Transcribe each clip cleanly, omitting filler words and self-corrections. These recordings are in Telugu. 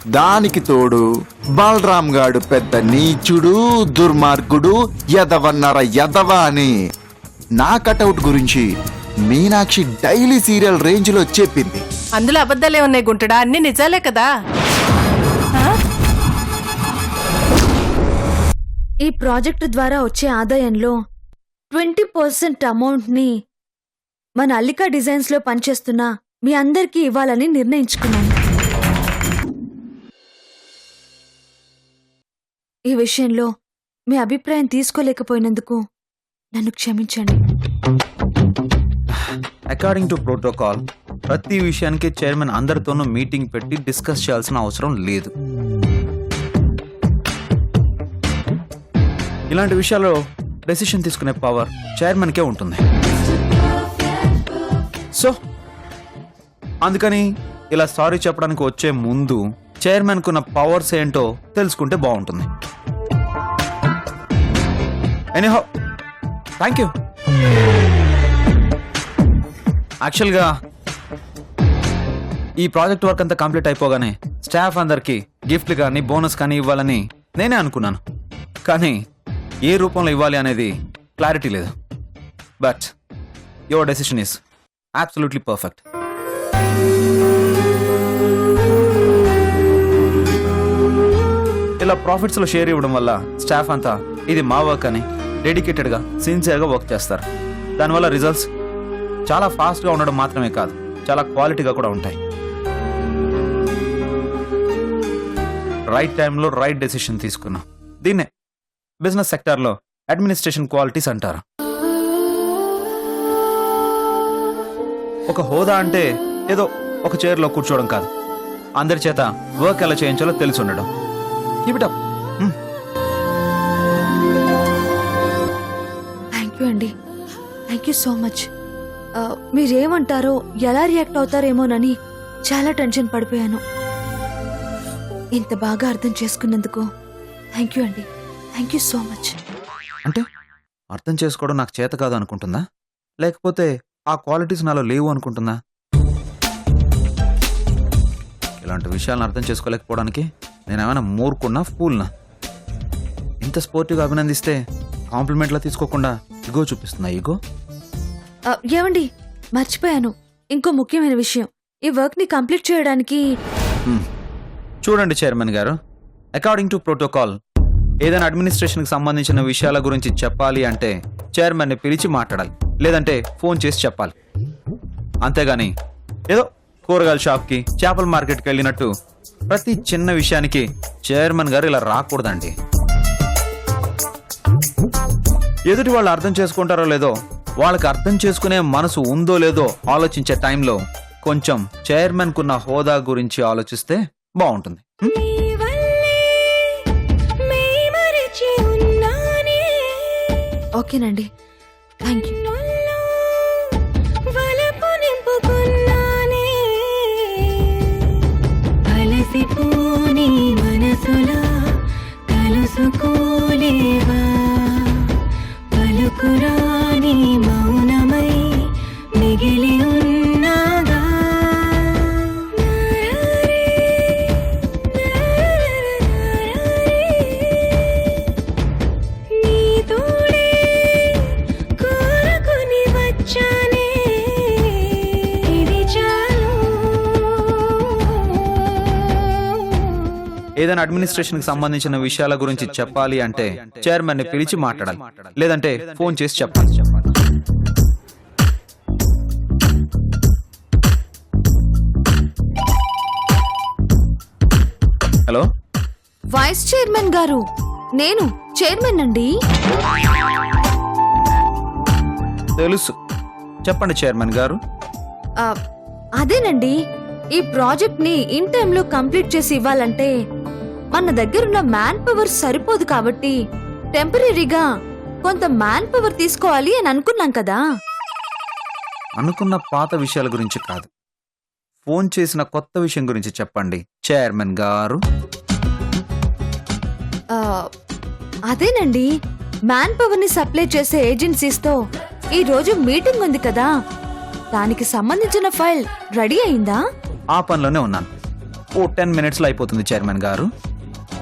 దానికి తోడు బలరాం గాడు పెద్ద నీచుడు, దుర్మార్గుడు, ఎదవన్నర ఎదవ అని నా కటౌట్ గురించి మీనాక్షి డైలీ సీరియల్ రేంజ్ లో చెప్పింది. అందులో అబద్ధాలే ఉన్నాయి గుంటడా, అన్ని నిజాలే కదా. ఈ ప్రాజెక్టు ద్వారా వచ్చే ఆదాయంలో 20% అమౌంట్ ని మన అల్లికా డిజైన్స్ లో పనిచేస్తున్న మీ అందరికీ ఇవ్వాలని నిర్ణయించుకున్నాను. ఈ విషయంలో మీ అభిప్రాయం తీసుకోలేకపోయినందుకు నన్ను క్షమించండి. అకార్డింగ్ టు ప్రోటోకాల్ ప్రతి విషయానికి చైర్మన్ అందరితోనూ మీటింగ్ పెట్టి డిస్కస్ చేయాల్సిన అవసరం లేదు. ఇలాంటి విషయాల్లో డెసిషన్ తీసుకునే పవర్ చైర్మన్కే ఉంటుంది. సో అందుకని ఇలా సారీ చెప్పడానికి వచ్చే ముందు చైర్మన్కున్న పవర్స్ ఏంటో తెలుసుకుంటే బాగుంటుంది. Anyhow thank you. యాక్చువల్గా ఈ ప్రాజెక్ట్ వర్క్ అంతా కంప్లీట్ అయిపోగానే స్టాఫ్ అందరికి గిఫ్ట్లు కానీ బోనస్ కానీ ఇవ్వాలని నేనే అనుకున్నాను. కానీ ఏ రూపంలో ఇవ్వాలి అనేది క్లారిటీ లేదు. But your decision is absolutely perfect. ఇలా ప్రాఫిట్స్లో షేర్ ఇవ్వడం వల్ల స్టాఫ్ అంతా ఇది మా వర్క్ అని డెడికేటెడ్గా సిన్సియర్గా వర్క్ చేస్తారు. దానివల్ల రిజల్ట్స్ చాలా ఫాస్ట్గా ఉండడం మాత్రమే కాదు, చాలా క్వాలిటీగా కూడా ఉంటాయి. రైట్ టైంలో రైట్ డెసిషన్ తీసుకున్నాం. దీన్నే బిజినెస్ సెక్టార్లో అడ్మినిస్ట్రేషన్ క్వాలిటీస్ అంటారు. ఒక హోదా అంటే ఏదో ఒక చైర్లో కూర్చోవడం కాదు, అందరి చేత వర్క్ ఎలా చేయించాలో తెలిసి ఉండడం. Keep it up. Thank you అండి, థ్యాంక్ యూ సో మచ్. మీరేమంటారో ఎలా రియాక్ట్ అవుతారేమోనని చాలా టెన్షన్ పడిపోయాను. ఇంత బాగా అర్థం చేసుకున్నందుకు థ్యాంక్ యూ అండి, థ్యాంక్ యూ సో మచ్. అంటే అర్థం చేసుకోవడం నాకు చేత కాదు అనుకుంటుందా, లేకపోతే ఆ క్వాలిటీస్ నాలో లేవు అనుకుంటుందా? ఇలాంటి విషయాలను అర్థం చేసుకోలేకపోవడానికి నేనేమైనా మూర్ఖున్నా ఫూల్నా? ఇంత స్పోర్టివ్గా అభినందిస్తే కాంప్లిమెంట్లా తీసుకోకుండా ఇగో చూపిస్తుందా? ఇగో ఏమండి, మర్చిపోయాను ఇంకో ముఖ్యమైన విషయం. ఈ వర్క్ ని కంప్లీట్ చేయడానికి చూడండి చైర్మన్ గారు, అకార్డింగ్ టు ప్రోటోకాల్ ఏదైనా అడ్మినిస్ట్రేషన్కి సంబంధించిన విషయాల గురించి చెప్పాలి అంటే చైర్మన్ని పిలిచి మాట్లాడాలి, లేదంటే ఫోన్ చేసి చెప్పాలి. అంతేగాని ఏదో కూరగాయల షాప్కి చేపల మార్కెట్కి వెళ్ళినట్టు ప్రతి చిన్న విషయానికి చైర్మన్ గారు ఇలా రాకూడదండి. ఎదుటి వాళ్ళు అర్థం చేసుకుంటారో లేదో, వాళ్ళకి అర్థం చేసుకునే మనసు ఉందో లేదో ఆలోచించే టైంలో కొంచెం చైర్మన్కున్న హోదా గురించి ఆలోచిస్తే బాగుంటుంది. ఓకేనండి, థ్యాంక్ యూ. మనసులా కలుసుకోలేవా పలుకురాని మౌనమై మిగిలి ఉన్నాగా నీ తోడే కోరుకుని వచ్చానే ఇది చాలు. ఏదైనా అడ్మినిస్ట్రేషన్కి సంబంధించిన విషయాల గురించి చెప్పాలి అంటే చైర్మన్ని పిలిచి మాట్లాడాలి, లేదంటే ఫోన్ చేసి చెప్పాలి. హలో, వైస్ చైర్మన్ గారు, నేను చైర్మన్ అండి. తెలుసు, చెప్పండి చైర్మన్ గారు. అదేనండి, ఈ ప్రాజెక్ట్ ని ఇన్ టైంలో కంప్లీట్ చేసి ఇవ్వాలంటే మన దగ్గరున్న మ్యాన్ పవర్ సరిపోదు కాబట్టి టెంపరీగా కొంత మ్యాన్ పవర్ తీసుకోవాలి అని అనుకున్నాం కదా. అనుకున్న పాత విషయాల గురించి కాదు, ఫోన్ చేసిన కొత్త విషయం గురించి చెప్పండి చైర్మన్ గారు. అదేనండి, మ్యాన్ పవర్ ని సప్లై చేసే ఏజెన్సీస్ తో ఈ రోజు మీటింగ్ ఉంది కదా, దానికి సంబంధించిన ఫైల్ రెడీ అయిందా? ఆ పనిలోనే ఉన్నాను. ఓ 10 minutesలో అయిపోతుంది చైర్మన్ గారు.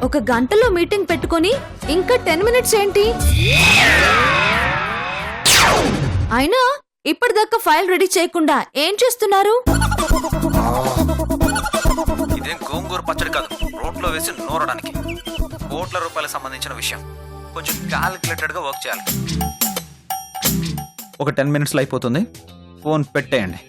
ఒక గంటలో మీటింగ్ పెట్టుకొని ఇంకా 10 మినిట్స్ ఏంటి? అయినా ఇప్పటిదాకా ఫైల్ రెడీ చేయకుండా ఏం చేస్తున్నారు? ఇదేం గోంగూర పచ్చడి కాదు, రోట్లో వేసి నూరడానికి. కోట్ల రూపాయలకు సంబంధించిన విషయం, కొంచెం క్యాలిక్యులేటెడ్గా వర్క్ చేయాలి. ఒక 10 minutesలో అయిపోతుంది. ఫోన్ పెట్టేయండి.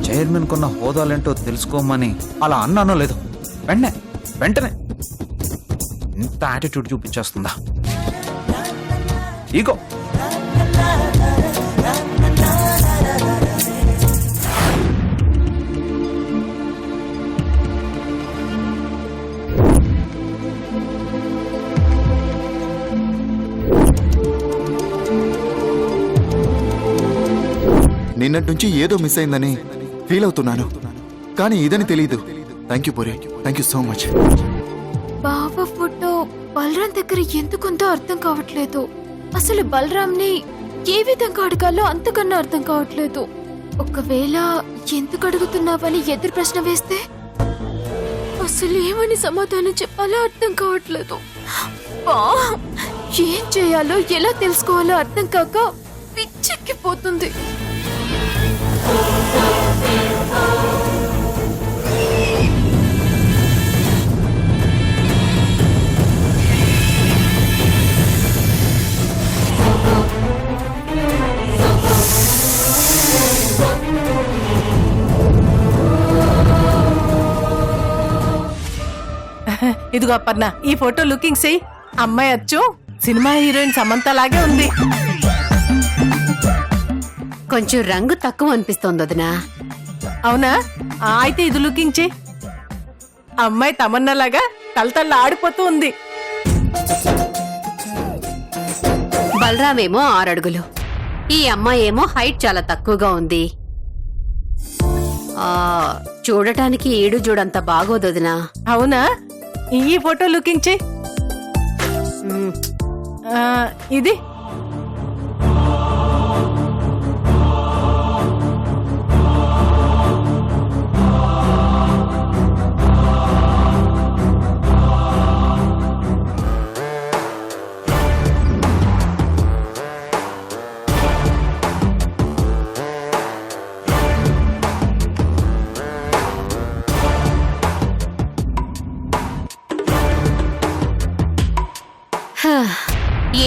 చైర్మన్ కొన్న హోదాలేంటో తెలుసుకోమని అలా అన్నానో లేదు, వెంటనే ఇంత యాటిట్యూడ్ చూపించేస్తుందా? ఈగో. నిన్నటి నుంచి ఏదో మిస్ అయిందని ఫీల్ అవుతున్నాను, కానీ ఇదని తెలీదు. Thank you puri, thank you so much. బావ ఫోటో బలరాం దగ్గర ఎందుకుందో అర్థం కావట్లేదు. అసలు బలరాంని ఏ విధంగా అడగాలో అంతకన్నా అర్థం కావట్లేదు. ఒకవేళ ఎందుకు అడుగుతున్నావని ఎదురు ప్రశ్న వేస్తే అసలు ఏమని సమాధానం చెప్పాలో అర్థం కావట్లేదు. ఏం చేయాలో ఎలా తెలుసుకోవాలో అర్థం కాక పిచ్చెక్కిపోతుంది. ఇదిగో అపర్ణ, ఈ ఫోటో లుకింగ్ చెయ్యి. అమ్మాయి అచ్చు సినిమా హీరోయిన్ సమంత లాగే ఉంది. కొంచెం రంగు తక్కువ అనిపిస్తోంది వదినా. అవునా? అయితే ఇది లుకింగ్ చెయ్యి. అమ్మాయి తమన్నా లాగా తలతల్ల ఆడిపోతూ ఉంది. బలరామేమో 6 అడుగులు, ఈ అమ్మాయి ఏమో హైట్ చాలా తక్కువగా ఉంది. చూడటానికి ఈడు చూడంత బాగోదు వదినా. అవునా? ఈ ఫోటో లుకింగ్ చెయ్యి. ఇది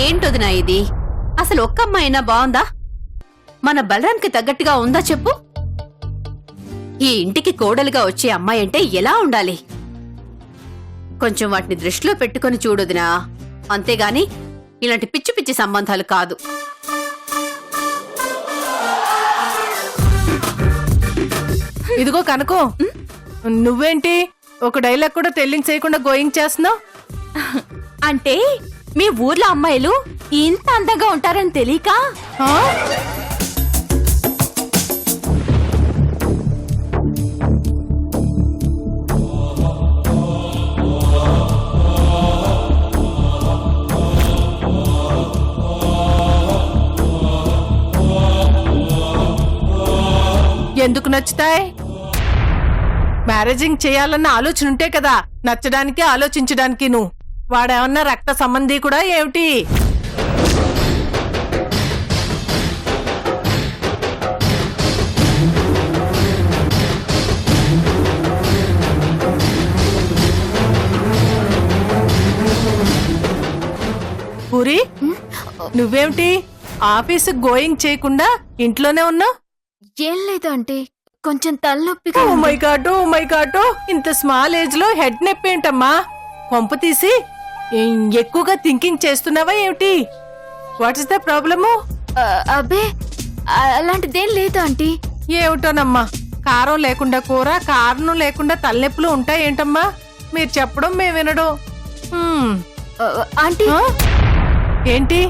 ఏంటొదినా ఇది? అసలు ఒక్క అమ్మాయినా బాగుందా? మన బలరాంకి తగ్గట్టుగా ఉందా చెప్పు? ఈ ఇంటికి కోడలుగా వచ్చే అమ్మాయి అంటే ఎలా ఉండాలి? కొంచెం వాటిని దృష్టిలో పెట్టుకొని చూడొదినా, అంతేగాని ఇలాంటి పిచ్చి పిచ్చి సంబంధాలు కాదు. ఇదిగో కనుకో, నువ్వేంటి ఒక డైలాగ్ కూడా టెల్లింగ్ చేయకుండా గోయింగ్ చేస్తున్నావు? అంటే మీ ఊర్లో అమ్మాయిలు ఇంత అందంగా ఉంటారని తెలియక? ఎందుకు నచ్చుతాయి? మ్యారేజింగ్ చేయాలన్న ఆలోచన ఉంటే కదా నచ్చడానికి ఆలోచించడానికి. నువ్వు వాడేమన్నా రక్త సంబంధి కూడా ఏమిటి? పూరి, నువ్వేమిటి ఆఫీసు గోయింగ్ చేయకుండా ఇంట్లోనే ఉన్నావు? ఏం లేదు అంటే కొంచెం తలనొప్పిగా oh my god, oh my god, ఇంత స్మాల్ ఏజ్ లో హెడ్ నొప్పి ఏంటమ్మా? కొంప తీసి ఎక్కువగా థింకింగ్ చేస్తున్నావా ఏమిటి? What is the problem? అబ్బే అలాంటిదేం లేదు ఆంటీ. ఏమిటోనమ్మా, కారం లేకుండా కూర, కారణం లేకుండా తలనొప్పులు ఉంటాయేంటమ్మా? మీరు చెప్పడం మేము వినడం. ఆంటీ ఏంటి,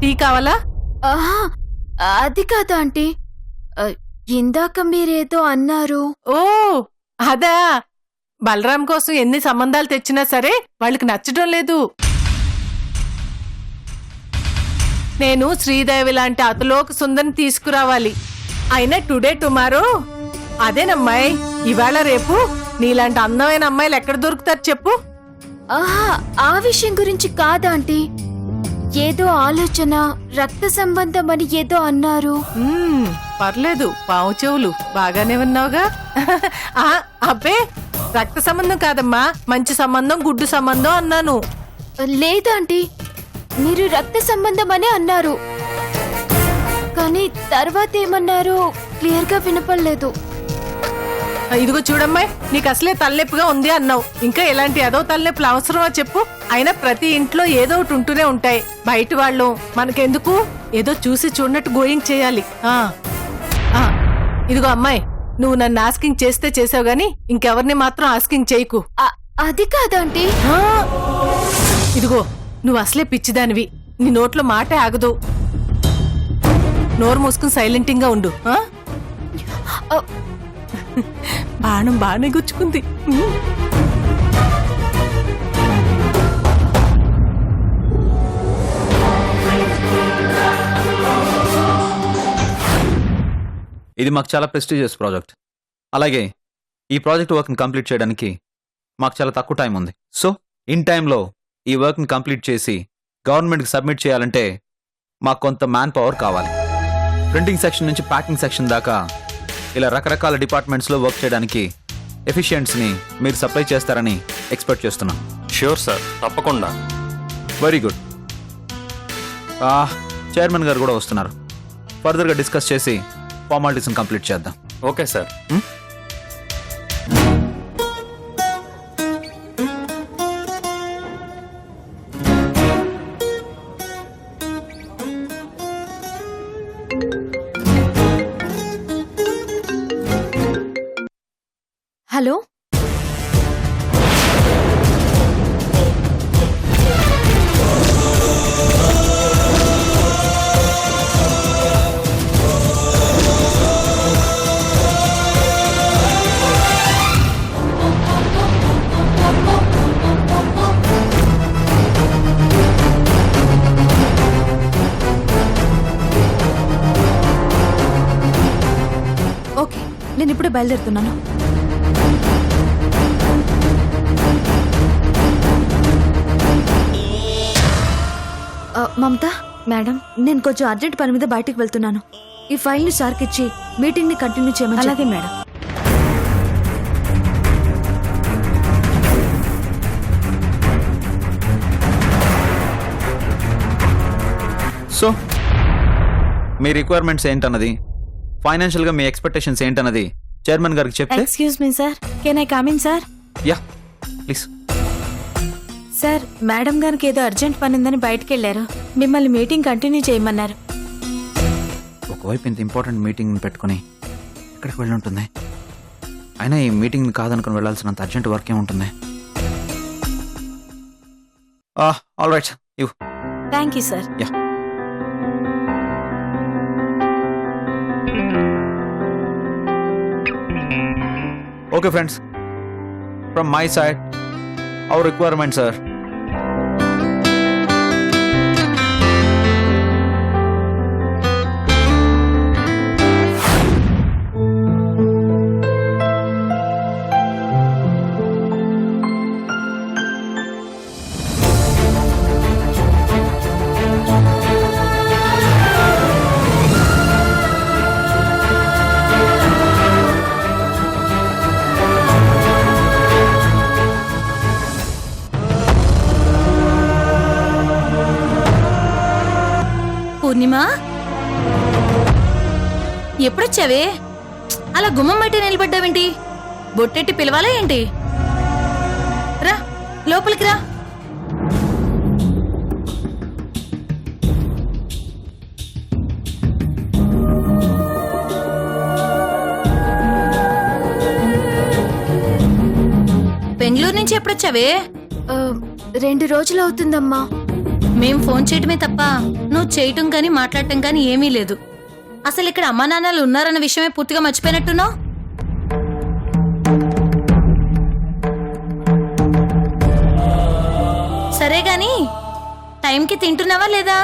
టీ కావాలా? ఆహా, అది కాదా ఆంటీ. ఇందాక మీరేదో అన్నారు. ఓ అదా, బలరాం కోసం ఎన్ని సంబంధాలు తెచ్చినా సరే వాళ్ళకి నచ్చడం లేదు. నేను శ్రీదేవి లాంటి అతలోక సుందరిని తీసుకురావాలి. అయినా టుడే టుమారో అదేనమ్మాయి, ఇవాళ రేపు నీలాంటి అందమైన అమ్మాయిలు ఎక్కడ దొరుకుతారు చెప్పు? ఆహా, ఆ విషయం గురించి కాదా ఆంటీ. ఏదో ఆలోచన, రక్త సంబంధం అని ఏదో అన్నారు. పర్లేదు, పావు చెవులు బాగానే ఉన్నావుగా. ఆ, అబ్బే రక్త సంబంధం కాదమ్మా, మంచి సంబంధం, గుడ్డు సంబంధం అన్నాను. లేదా ఆంటీ, మీరు రక్త సంబంధం అని అన్నారు, కానీ తర్వాత ఏమన్నారో క్లియర్ గా వినపడలేదు. ఇదిగో చూడమ్మాయి, నీకు అసలే తలనొప్పిగా ఉంది అన్నావు, ఇంకా ఎలాంటి ఏదో తలనొప్పులు అవసరమా చెప్పు? అయినా ప్రతి ఇంట్లో ఏదో ఒకటి ఉంటూనే ఉంటాయి. బయట వాళ్ళు మనకెందుకు, ఏదో చూసి చూడనట్టు గోయింగ్ చేయాలి. ఇదిగో అమ్మాయి, నువ్వు నన్ను ఆస్కింగ్ చేస్తే చేసావు గాని ఇంకెవరిని మాత్రం ఆస్కింగ్ చేయకు. అది కాదంటీ. ఇదిగో నువ్వు అసలే పిచ్చిదానివి, నీ నోట్లో మాటే ఆగదు. నోరు మూసుకుని సైలెంటింగ్ గా ఉండు. బాణం బాగానే గుచ్చుకుంది. ఇది మాకు చాలా ప్రెస్టీజియస్ ప్రాజెక్ట్. అలాగే ఈ ప్రాజెక్ట్ వర్క్ని కంప్లీట్ చేయడానికి మాకు చాలా తక్కువ టైం ఉంది. సో ఇన్ టైంలో ఈ వర్క్ని కంప్లీట్ చేసి గవర్నమెంట్కి సబ్మిట్ చేయాలంటే మాకు కొంత మ్యాన్ పవర్ కావాలి. ప్రింటింగ్ సెక్షన్ నుంచి ప్యాకింగ్ సెక్షన్ దాకా ఇలా రకరకాల డిపార్ట్మెంట్స్లో వర్క్ చేయడానికి ఎఫిషియెంట్స్ని మీరు సప్లై చేస్తారని ఎక్స్పెక్ట్ చేస్తున్నాం. ష్యూర్ సార్, తప్పకుండా. Very good. చైర్మన్ గారు కూడా వస్తున్నారు. ఫర్దర్గా డిస్కస్ చేసి ఫార్మాలిటీస్ని కంప్లీట్ చేద్దాం. Okay sir. హలో, ఓకే, నేను ఇప్పుడే బయలుదేరుతున్నాను. మమత మేడం, నేను కొంచెం అర్జెంట్ పని మీద బయటికి వెళ్తున్నాను. ఈ ఫైల్ ని సార్కి ఇచ్చి మీటింగ్ ని కంటిన్యూ చేయమని. అలాగే మేడం. సో మీ రిక్వైర్మెంట్స్ ఏంటన్నది, ఫైనాన్షియల్గా మీ ఎక్స్పెక్టేషన్స్ ఏంటన్నది చైర్మన్ గారికి చెప్తే. Excuse me sir, can I come in sir? Yeah please. Sir, madam గారికి ఏదో అర్జెంట్ పని ఉందని బయటకు వెళ్ళారు. మిమ్మల్ని మీటింగ్ కంటిన్యూ చేయమన్నారు. ఒకవైపు ఇంత ఇంపార్టెంట్ మీటింగ్ పెట్టుకుని ఎక్కడికి వెళ్ళి ఉంటుంది? అయినా ఈ మీటింగ్ కాదనుకుని వెళ్ళాల్సినంత అర్జెంట్ వర్క్ ఏముంటుంది? All right, you. Thank you sir. Yeah. Okay friends, from my side, our requirements are పూర్ణిమా, ఎప్పుడొచ్చావే? అలా గుమ్మం బయట నిలబడ్డావేంటి? బొట్టెట్టి పిలవాలా ఏంటి? రా లోపలికి రా. బెంగళూరు నుంచి ఎప్పుడొచ్చావే? 2 రోజులు అవుతుందమ్మా. మేం ఫోన్ చేయటమే తప్ప నువ్వు చేయటం కానీ మాట్లాడటం కానీ ఏమీ లేదు. అసలు ఇక్కడ అమ్మా నాన్నలు ఉన్నారన్న విషయమే పూర్తిగా మర్చిపోయినట్టున్నావు. సరే గాని టైంకి తింటున్నావా లేదా?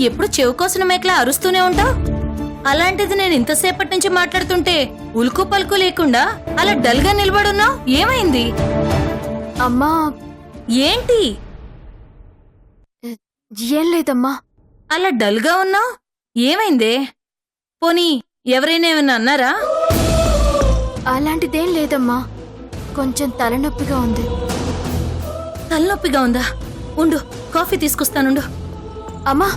ఎప్పుడు చెవు కోసిన మేకలా అరుస్తూనే ఉంటావు. అలాంటిది నేను ఇంతసేపటి నుంచి మాట్లాడుతుంటే ఉలుకు పలుకు లేకుండా అలా డల్ గా నిలబడున్నావు. ఏమైంది? అమ్మా, ఏంటి ఏం లేదమ్మా. అలా డల్ గా ఉన్నావు? ఏమైందే? పోనీ ఎవరైనా ఏమన్నా అన్నారా? అలాంటిదేం లేదమ్మా, కొంచెం తలనొప్పిగా ఉంది. తలనొప్పిగా ఉందా? ఉండు, కాఫీ తీసుకొస్తానుండు. అమ్మా,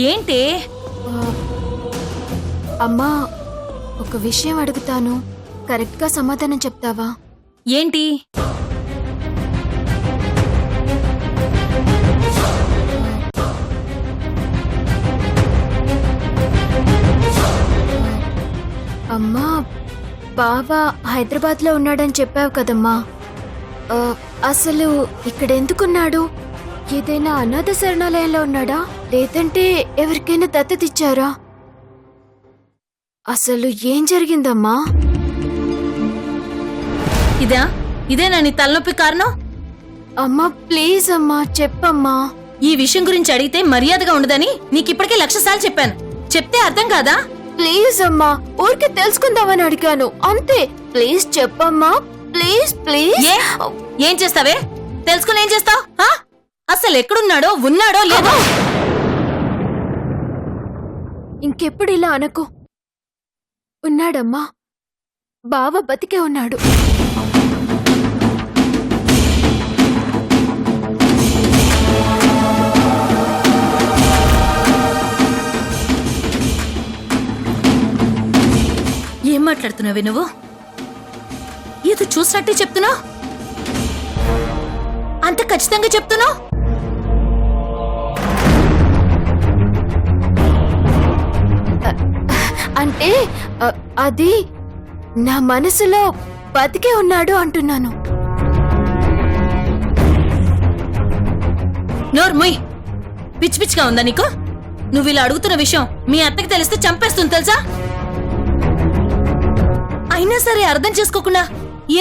ఏంటి? అమ్మా, ఒక విషయం అడుగుతాను, కరెక్ట్ గా సమాధానం చెప్తావా? ఏంటి? అమ్మా, బావ హైదరాబాద్ లో ఉన్నాడని చెప్పావు కదమ్మా, అసలు ఇక్కడెందుకున్నాడు? ఏదైనా అనాథ శరణాలయంలో ఉన్నాడా, లేదంటే ఎవరికైనా దత్తతిచ్చారా? అసలు ఏం జరిగిందమ్మా? ఇదేనా నీ తలనొప్పి కారణం? అమ్మా ప్లీజ్ అమ్మా, చెప్పమ్మా. ఈ విషయం గురించి అడిగితే మర్యాదగా ఉండదని నీకిప్పటికే 1,00,000 సార్లు చెప్పాను. చెప్తే అర్థం కాదా? ప్లీజ్ అమ్మా, ఊరికే తెలుసుకుందామని అడిగాను అంతే. ప్లీజ్ చెప్పమ్మా, ప్లీజ్ ప్లీజ్. ఏం చేస్తావే? తెలుసుకుని ఏం చేస్తావు? అసలు ఎక్కడున్నాడో, ఉన్నాడో లేదో? ఇంకెప్పుడు ఇలా అనకు. ఉన్నాడమ్మా, బావ బతికే ఉన్నాడు. ఏం మాట్లాడుతున్నావే నువ్వు? ఏదో చూసినట్టే చెప్తున్నావు, అంత ఖచ్చితంగా చెప్తున్నావు. అంటే అది నా మనసులో బతికే ఉన్నాడు అంటున్నాను. నోర్మోయ్, పిచ్చి పిచ్చిగా ఉందా నీకు? నువ్వు ఇలా అడుగుతున్న విషయం మీ అత్తకి తెలిస్తే చంపేస్తుంది తెలుసా? అయినా సరే అర్థం చేసుకోకుండా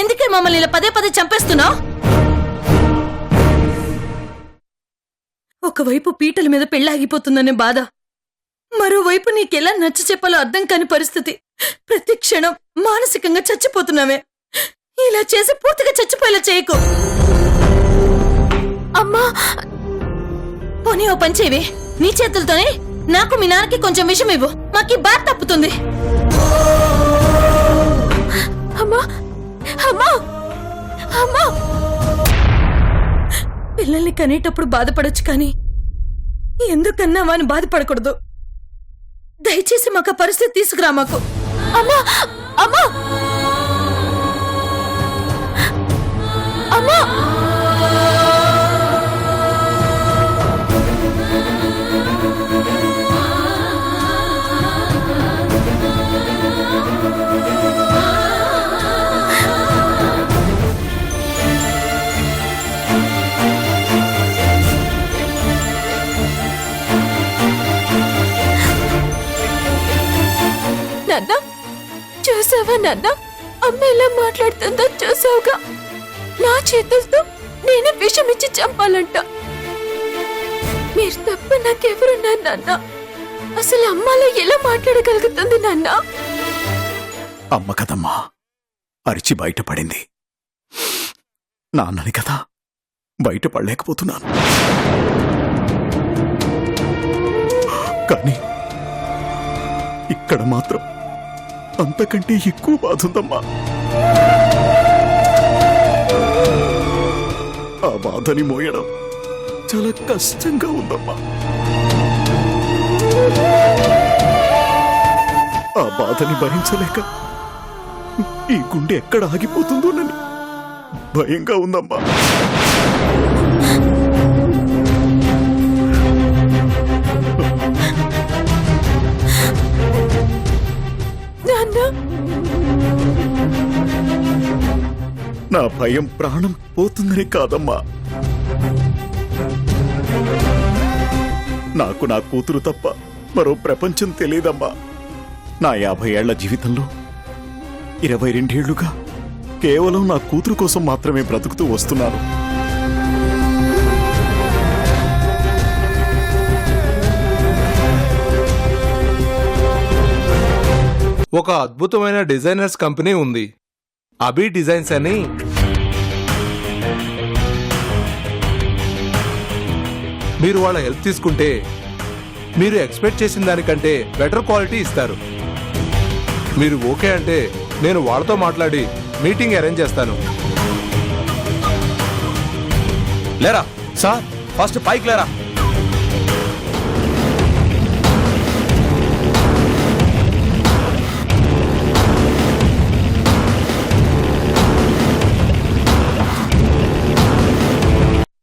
ఎందుకే మమ్మల్ని ఇలా పదే పదే చంపేస్తున్నావు? ఒకవైపు పీటల మీద పెళ్ళాగిపోతుందనే బాధ, మరోవైపు నీకెలా నచ్చ చెప్పాలో అర్థం కాని పరిస్థితి. ప్రతి క్షణం మానసికంగా చచ్చిపోతున్నావే. ఇలా చేసి పూర్తిగా చచ్చిపోయేలా చేయకు. అమ్మా, పోనీ ఓ పని చేయవే, నీ చేతులతోనే నాకు మీ నాన్నకి కొంచెం విషయం ఇవ్వు, మాకి బాధ తప్పుతుంది. అమ్మా, అమ్మా, అమ్మా. పిల్లల్ని కనేటప్పుడు బాధపడొచ్చు కానీ ఎందుకన్నావా అని బాధపడకూడదు. దయచేసి మాకు ఆ పరిస్థితి తీసుకురా మాకు. అమ్మా, అమ్మా, అమ్మా. నాన్న, చూసావా నాన్న, అమ్మ ఎలా మాట్లాడుతుందో చూసావుగా. నా చేతులతో నేనే విషం ఇచ్చి చంపాలంట. మీరు తప్ప నాకెవరున్నారు నాన్న? అసలు అమ్మలో ఎలా మాట్లాడగలుగుతుంది నాన్న? అమ్మ కదమ్మా అరిచి బయటపడింది. నాన్నని కదా బయటపడలేకపోతున్నాను. కానీ ఇక్కడ మాత్రం అంతకంటే ఎక్కువ బాధ ఉందమ్మా. ఆ బాధని మోయడం చాలా కష్టంగా ఉందమ్మా. ఆ బాధని భరించలేక ఈ గుండె ఎక్కడ ఆగిపోతుందోనని భయంగా ఉందమ్మా. నా భయం ప్రాణం పోతుందని కాదమ్మా, నాకు నా కూతురు తప్ప మరో ప్రపంచం తెలియదమ్మా. నా 50 ఏళ్ల జీవితంలో 22 ఏళ్లుగా కేవలం నా కూతురు కోసం మాత్రమే బ్రతుకుతూ వస్తున్నాను. ఒక అద్భుతమైన డిజైనర్స్ కంపెనీ ఉంది, అభి డిజైన్స్ అని. మీరు వాళ్ళ హెల్ప్ తీసుకుంటే మీరు ఎక్స్పెక్ట్ చేసిన దానికంటే బెటర్ క్వాలిటీ ఇస్తారు. మీరు ఓకే అంటే నేను వాళ్ళతో మాట్లాడి మీటింగ్ అరేంజ్ చేస్తాను. లేరా సార్, ఫస్ట్ పైకి లేరా.